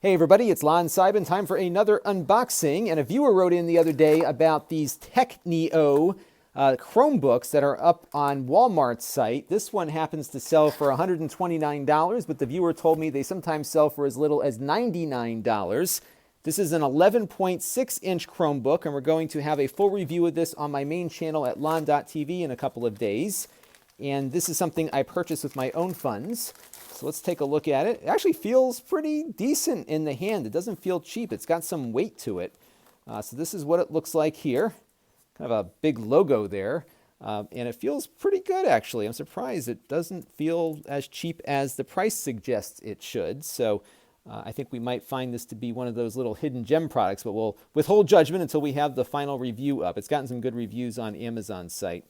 Hey everybody, it's Lon Seibin. Time for another unboxing. And a viewer wrote in the other day about these Teqnio Chromebooks that are up on Walmart's site. This one happens to sell for $129, but the viewer told me they sometimes sell for as little as $99. This is an 11.6-inch Chromebook, and we're going to have a full review of this on my main channel at lon.tv in a couple of days. And this is something I purchased with my own funds. So let's take a look at it. It actually feels pretty decent in the hand. It doesn't feel cheap. It's got some weight to it. So this is what it looks like here. Kind of a big logo there. And it feels pretty good, actually. I'm surprised it doesn't feel as cheap as the price suggests it should. So I think we might find this to be one of those little hidden gem products, but we'll withhold judgment until we have the final review up. It's gotten some good reviews on Amazon's site.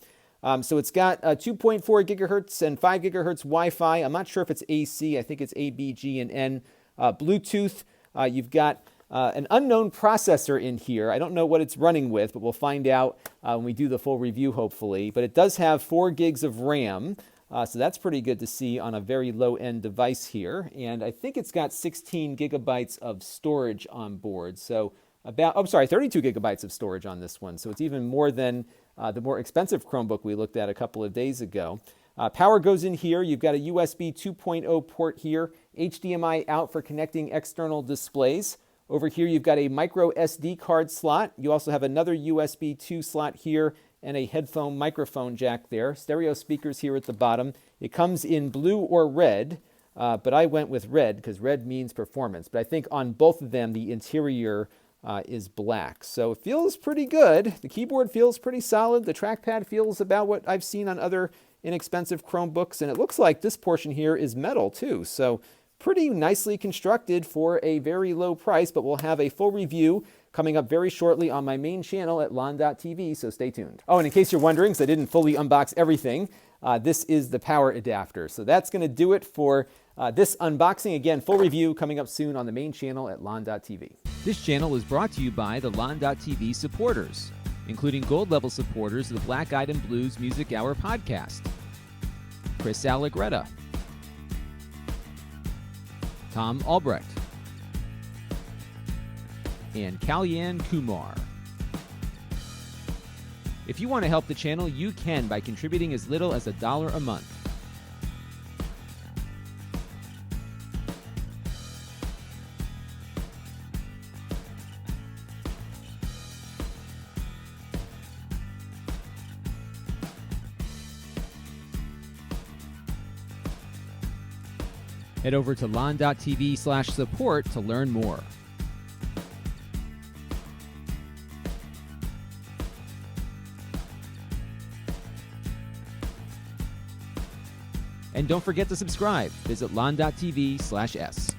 So it's got 2.4 gigahertz and 5 gigahertz Wi-Fi. I'm not sure if it's AC. I think it's A, B, G, and N. Bluetooth. You've got an unknown processor in here. I don't know what it's running with, but we'll find out when we do the full review, hopefully. But it does have 4 gigs of RAM. So that's pretty good to see on a very low-end device here. And I think it's got 16 gigabytes of storage on board. So 32 gigabytes of storage on this one. So it's even more than the more expensive Chromebook we looked at a couple of days ago. Power goes in here. You've got a USB 2.0 port here, HDMI out for connecting external displays. Over here, you've got a micro SD card slot. You also have another USB 2 slot here and a headphone microphone jack there. Stereo speakers here at the bottom. It comes in blue or red, but I went with red because red means performance. But I think on both of them, the interior is black. So it feels pretty good. The keyboard feels pretty solid. The trackpad feels about what I've seen on other inexpensive Chromebooks. And it looks like this portion here is metal too. So pretty nicely constructed for a very low price, but we'll have a full review coming up very shortly on my main channel at lon.tv, so stay tuned. Oh, and in case you're wondering, because I didn't fully unbox everything, this is the power adapter. So that's going to do it for this unboxing. Again, full review coming up soon on the main channel at lon.tv. This channel is brought to you by the lon.tv supporters, including gold level supporters of the Black Eyed and Blues Music Hour podcast: Chris Allegretta, Tom Albrecht, and Kalyan Kumar. If you want to help the channel, you can by contributing as little as $1 a month. Head over to lon.tv/support to learn more. And don't forget to subscribe. Visit lon.tv/s.